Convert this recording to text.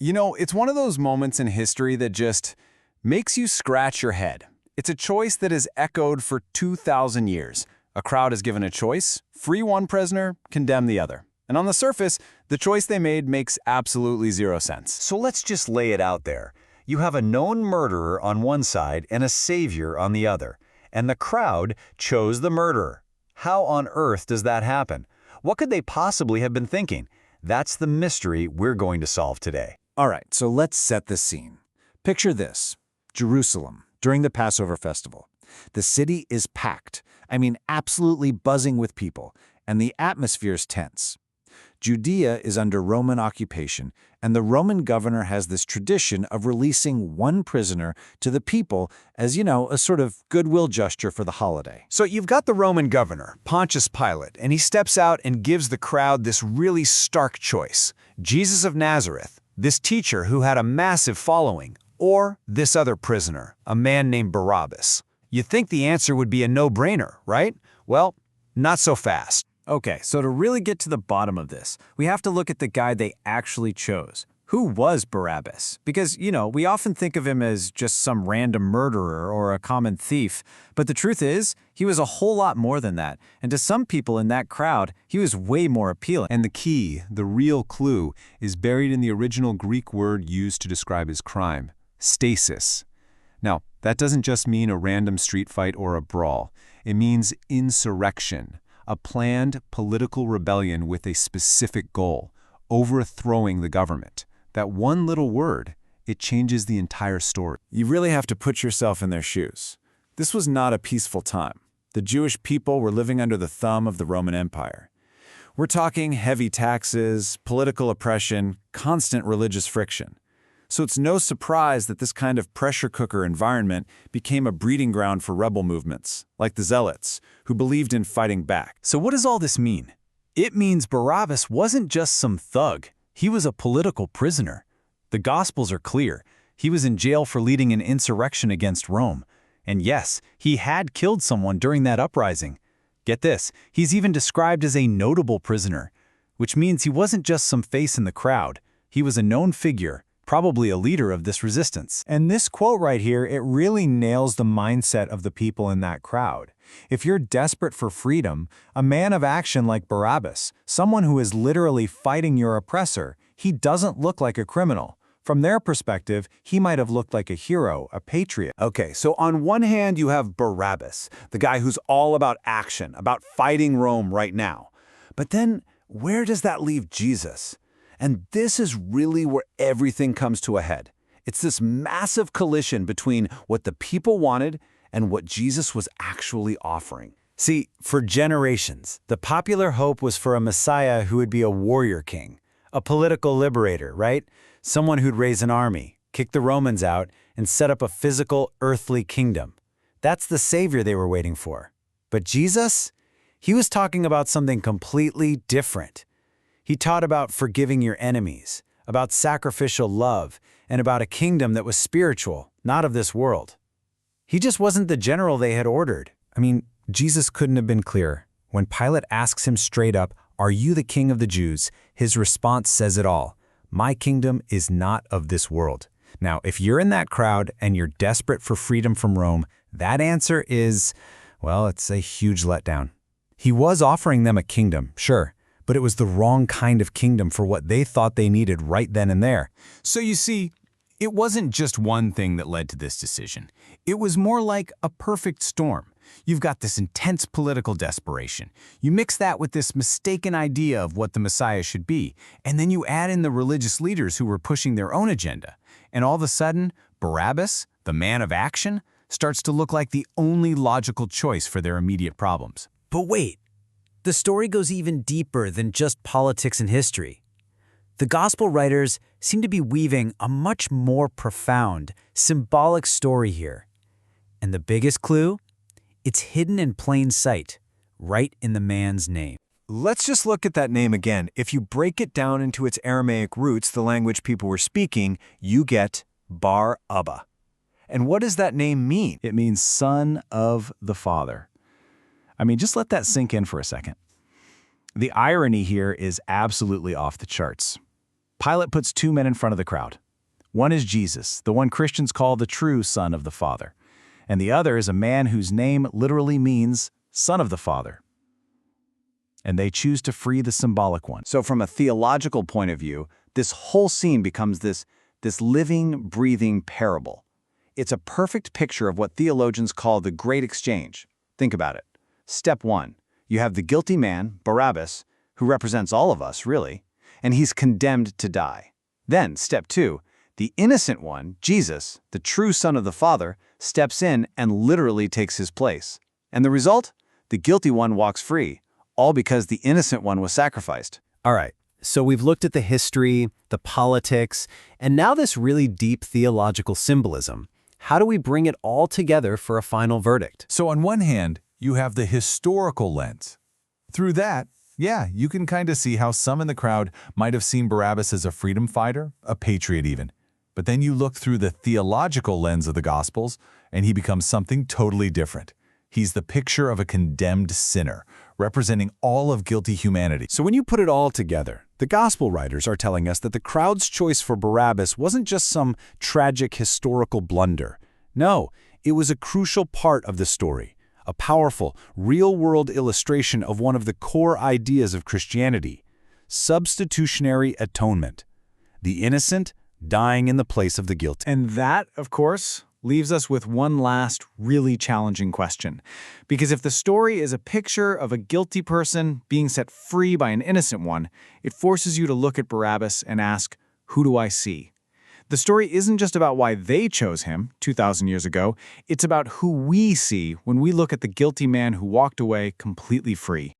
You know, it's one of those moments in history that just makes you scratch your head. It's a choice that has echoed for 2,000 years. A crowd is given a choice, free one prisoner, condemn the other. And on the surface, the choice they made makes absolutely zero sense. So let's just lay it out there. You have a known murderer on one side and a savior on the other. And the crowd chose the murderer. How on earth does that happen? What could they possibly have been thinking? That's the mystery we're going to solve today. All right, so let's set the scene. Picture this: Jerusalem, during the Passover festival. The city is packed, absolutely buzzing with people, and the atmosphere's tense. Judea is under Roman occupation, and the Roman governor has this tradition of releasing one prisoner to the people as, a sort of goodwill gesture for the holiday. So you've got the Roman governor, Pontius Pilate, and he steps out and gives the crowd this really stark choice. Jesus of Nazareth, this teacher who had a massive following, or this other prisoner, a man named Barabbas. You'd think the answer would be a no-brainer, right? Well, not so fast. Okay, so to really get to the bottom of this, we have to look at the guy they actually chose. Who was Barabbas? Because, we often think of him as just some random murderer or a common thief, but the truth is, he was a whole lot more than that. And to some people in that crowd, he was way more appealing. And the key, the real clue, is buried in the original Greek word used to describe his crime: stasis. Now, that doesn't just mean a random street fight or a brawl. It means insurrection, a planned political rebellion with a specific goal: overthrowing the government. That one little word, it changes the entire story. You really have to put yourself in their shoes. This was not a peaceful time. The Jewish people were living under the thumb of the Roman Empire. We're talking heavy taxes, political oppression, constant religious friction. So it's no surprise that this kind of pressure cooker environment became a breeding ground for rebel movements, like the Zealots, who believed in fighting back. So what does all this mean? It means Barabbas wasn't just some thug. He was a political prisoner. The Gospels are clear. He was in jail for leading an insurrection against Rome. And yes, he had killed someone during that uprising. Get this, he's even described as a notable prisoner, which means he wasn't just some face in the crowd. He was a known figure, probably a leader of this resistance. And this quote right here, it really nails the mindset of the people in that crowd. If you're desperate for freedom, a man of action like Barabbas, someone who is literally fighting your oppressor, he doesn't look like a criminal. From their perspective, he might have looked like a hero, a patriot. Okay, so on one hand you have Barabbas, the guy who's all about action, about fighting Rome right now. But then, where does that leave Jesus? And this is really where everything comes to a head. It's this massive collision between what the people wanted and what Jesus was actually offering. See, for generations, the popular hope was for a Messiah who would be a warrior king, a political liberator, right? Someone who'd raise an army, kick the Romans out, and set up a physical, earthly kingdom. That's the savior they were waiting for. But Jesus? He was talking about something completely different. He taught about forgiving your enemies, about sacrificial love, and about a kingdom that was spiritual, not of this world. He just wasn't the general they had ordered. Jesus couldn't have been clearer. When Pilate asks him straight up, "Are you the king of the Jews?" his response says it all. "My kingdom is not of this world." Now, if you're in that crowd and you're desperate for freedom from Rome, that answer is, well, it's a huge letdown. He was offering them a kingdom, sure, but it was the wrong kind of kingdom for what they thought they needed right then and there. So you see, it wasn't just one thing that led to this decision. It was more like a perfect storm. You've got this intense political desperation. You mix that with this mistaken idea of what the Messiah should be, and then you add in the religious leaders who were pushing their own agenda. And all of a sudden, Barabbas, the man of action, starts to look like the only logical choice for their immediate problems. But wait, the story goes even deeper than just politics and history. The Gospel writers seem to be weaving a much more profound, symbolic story here. And the biggest clue? It's hidden in plain sight, right in the man's name. Let's just look at that name again. If you break it down into its Aramaic roots, the language people were speaking, you get Bar-Abba. And what does that name mean? It means son of the Father. Just let that sink in for a second. The irony here is absolutely off the charts. Pilate puts two men in front of the crowd. One is Jesus, the one Christians call the true Son of the Father, and the other is a man whose name literally means Son of the Father. And they choose to free the symbolic one. So from a theological point of view, this whole scene becomes this living, breathing parable. It's a perfect picture of what theologians call the Great Exchange. Think about it. Step 1, you have the guilty man, Barabbas, who represents all of us, really, and he's condemned to die. Then, step 2, the innocent one, Jesus, the true Son of the Father, steps in and literally takes his place. And the result? The guilty one walks free, all because the innocent one was sacrificed. All right, so we've looked at the history, the politics, and now this really deep theological symbolism. How do we bring it all together for a final verdict? So on one hand, you have the historical lens. Through that, yeah, you can kind of see how some in the crowd might have seen Barabbas as a freedom fighter, a patriot even. But then you look through the theological lens of the Gospels, and he becomes something totally different. He's the picture of a condemned sinner, representing all of guilty humanity. So when you put it all together, the Gospel writers are telling us that the crowd's choice for Barabbas wasn't just some tragic historical blunder. No, it was a crucial part of the story, a powerful, real-world illustration of one of the core ideas of Christianity: substitutionary atonement. The innocent dying in the place of the guilty. And that, of course, leaves us with one last really challenging question. Because if the story is a picture of a guilty person being set free by an innocent one, it forces you to look at Barabbas and ask, who do I see? The story isn't just about why they chose him 2,000 years ago, it's about who we see when we look at the guilty man who walked away completely free.